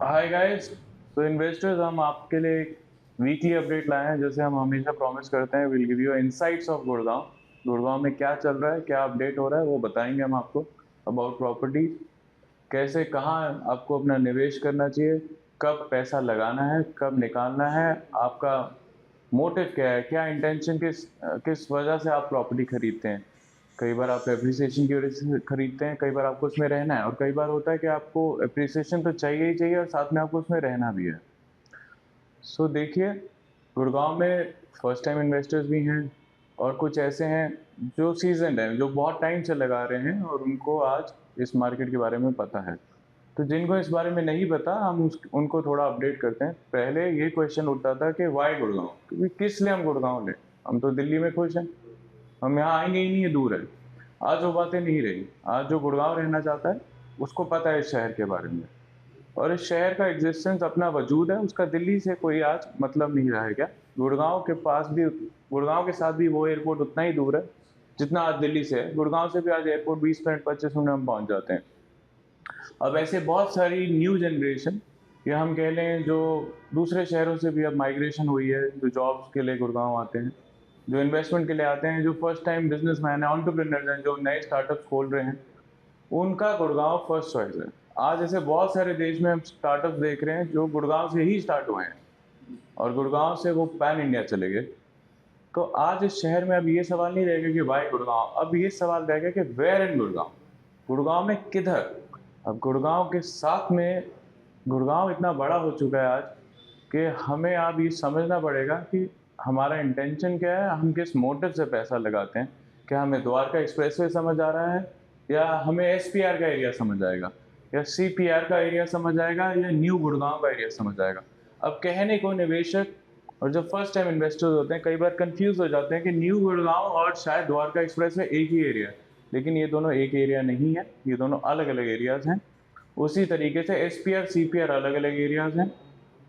Hi guys. तो investors, हम आपके लिए एक वीकली अपडेट लाए हैं। जैसे हम हमेशा प्रॉमिस करते हैं, will give you insights of Gurgaon. Gurgaon में क्या चल रहा है, क्या अपडेट हो रहा है, वो बताएंगे हम आपको। अबाउट प्रॉपर्टी, कैसे कहाँ आपको अपना निवेश करना चाहिए, कब पैसा लगाना है, कब निकालना है, आपका मोटिव क्या है, क्या इंटेंशन, किस वजह से आप प्रॉपर्टी खरीदते हैं। कई बार आप एप्रिसिएशन की वजह से खरीदते हैं, कई बार आपको उसमें रहना है, और कई बार होता है कि आपको एप्रिसिएशन तो चाहिए ही चाहिए और साथ में आपको उसमें रहना भी है। सो देखिए, गुड़गांव में फर्स्ट टाइम इन्वेस्टर्स भी हैं और कुछ ऐसे हैं जो सीजनड हैं, जो बहुत टाइम से लगा रहे हैं और उनको आज इस मार्केट के बारे में पता है। तो जिनको इस बारे में नहीं पता, हम उनको थोड़ा अपडेट करते हैं। पहले ये क्वेश्चन उठता था कि वाई गुड़गांव, क्योंकि किस लिए हम गुड़गांव लें, हम तो दिल्ली में खुश हैं, हम यहाँ आएंगे ही नहीं, ये दूर है। आज वो बातें नहीं रही। आज जो गुड़गांव रहना चाहता है, उसको पता है इस शहर के बारे में, और इस शहर का एग्जिस्टेंस अपना वजूद है, उसका दिल्ली से कोई आज मतलब नहीं रहा है। क्या गुड़गांव के पास भी, गुड़गांव के साथ भी वो एयरपोर्ट उतना ही दूर है जितना आज दिल्ली से है। गुड़गांव से भी आज एयरपोर्ट 20 मिनट 25 मिनट में हम पहुंच जाते हैं। अब ऐसे बहुत सारी न्यू जनरेशन, या हम कह लें जो दूसरे शहरों से भी अब माइग्रेशन हुई है, जो जॉब्स के लिए गुड़गांव आते हैं, जो इन्वेस्टमेंट के लिए आते हैं, जो फर्स्ट टाइम बिजनेसमैन है, एंटरप्रेन्योर्स हैं, जो नए स्टार्टअप खोल रहे हैं, उनका गुड़गांव फर्स्ट चॉइस है। आज ऐसे बहुत सारे देश में हम स्टार्टअप देख रहे हैं जो गुड़गांव से ही स्टार्ट हुए हैं, और गुड़गांव से वो पैन इंडिया चले गए। तो आज इस शहर में अब ये सवाल नहीं रहेगा कि वाई गुड़गांव, अब ये सवाल रहेगा कि वेयर इन गुड़गांव, गुड़गांव में किधर। अब गुड़गांव के साथ में, गुड़गांव इतना बड़ा हो चुका है आज कि हमें अब ये समझना पड़ेगा कि हमारा इंटेंशन क्या है, हम किस मोटिव से पैसा लगाते हैं। क्या हमें द्वारका एक्सप्रेसवे समझ आ रहा है, या हमें एसपीआर का एरिया समझ आएगा, या सीपीआर का एरिया समझ आएगा, या न्यू गुड़गांव का एरिया समझ आएगा। अब कहने को निवेशक और जो फर्स्ट टाइम इन्वेस्टर्स होते हैं, कई बार कंफ्यूज हो जाते हैं कि न्यू गुड़गांव और शायद द्वारका एक्सप्रेसवे एक ही एरिया है। लेकिन ये दोनों एक एरिया नहीं है, ये दोनों अलग अलग एरियाज हैं। उसी तरीके से एसपीआर सीपीआर अलग अलग एरियाज हैं।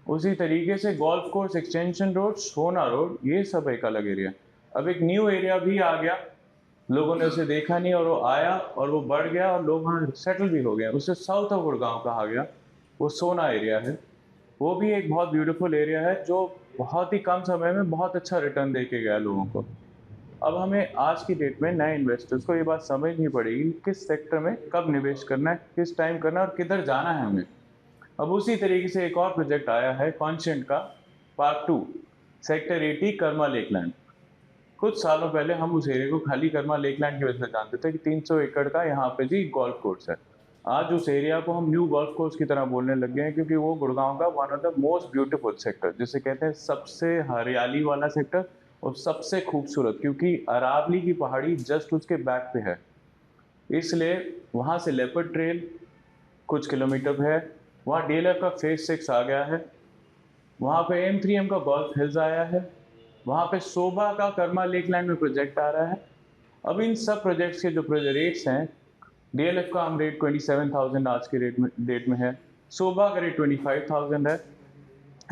उसी तरीके से गोल्फ कोर्स, एक्सटेंशन रोड, सोना रोड, ये सब एक अलग एरिया। अब एक न्यू एरिया भी आ गया, लोगों ने उसे देखा नहीं और वो आया और वो बढ़ गया और लोग वहाँ सेटल भी हो गए। उसे साउथ ऑफ गुड़गांव कहा गया, वो सोना एरिया है। वो भी एक बहुत ब्यूटीफुल एरिया है जो बहुत ही कम समय में बहुत अच्छा रिटर्न दे के गया लोगों को। अब हमें आज की डेट में नए इन्वेस्टर्स को ये बात समझनी पड़ेगी किस सेक्टर में कब निवेश करना है, किस टाइम करना है और किधर जाना है हमें। अब उसी तरीके से एक और प्रोजेक्ट आया है कॉन्शियंट का, पार्ट 2, सेक्टर 80 कर्मा लेकलैंड। कुछ सालों पहले हम उस एरिया को खाली कर्मा लेकलैंड की वजह से जानते थे कि 300 एकड़ का यहाँ पे जी गोल्फ कोर्स है। आज उस एरिया को हम न्यू गोल्फ कोर्स की तरह बोलने लग गए हैं, क्योंकि वो गुड़गांव का one of the most beautiful sector, जिसे कहते हैं सबसे हरियाली वाला सेक्टर और सबसे खूबसूरत, क्योंकि अरावली की पहाड़ी जस्ट उसके बैक पे है। इसलिए वहाँ से लेपर्ड ट्रेल कुछ किलोमीटर है, वहाँ डीएलएफ का फेज 6 आ गया है, वहाँ पे M3M का गोल्फ हिल्स आया है, वहाँ पे शोभा का कर्मा लेकलैंड में प्रोजेक्ट आ रहा है। अब इन सब प्रोजेक्ट्स के जो रेट्स हैं, डीएलएफ का हम रेट 27,000 आज के डेट में है, शोभा का रेट 25,000 है,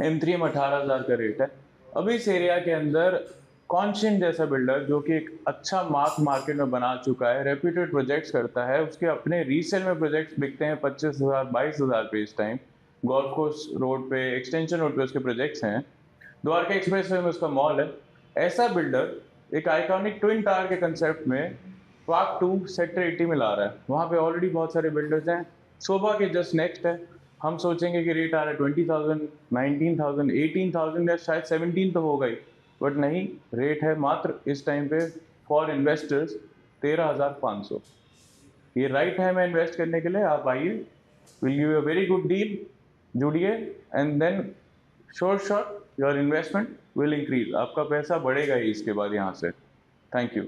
M3M 18,000 का रेट है। अब इस एरिया के अंदर कॉन्शियन जैसा बिल्डर, जो कि एक अच्छा मार्केट में बना चुका है, रेप्यूटेड प्रोजेक्ट्स करता है, उसके अपने रीसेल में प्रोजेक्ट्स बिकते हैं 25,000 22,000 पे इस टाइम। गोल्फ कोर्स रोड पे, एक्सटेंशन रोड पे उसके प्रोजेक्ट्स हैं, द्वारका एक्सप्रेस वे में उसका मॉल है। ऐसा बिल्डर एक आइकॉनिक ट्विन टावर के कंसेप्ट में पार्क 2 सेक्टर 80 में ला रहा है। वहाँ पे ऑलरेडी बहुत सारे बिल्डर्स हैं। शोभा के जस्ट नेक्स्ट है। हम सोचेंगे कि रेट आ रहा है 20,000, 19,000, 18,000 या शायद 17 तो होगा ही, बट नहीं, रेट है मात्र इस टाइम पे फॉर इन्वेस्टर्स 13,500। ये राइट टाइम है इन्वेस्ट करने के लिए, आप आइए, will give you a very good deal. जुड़िए and then sure your investment will increase, आपका पैसा बढ़ेगा ही इसके बाद यहाँ से। Thank you.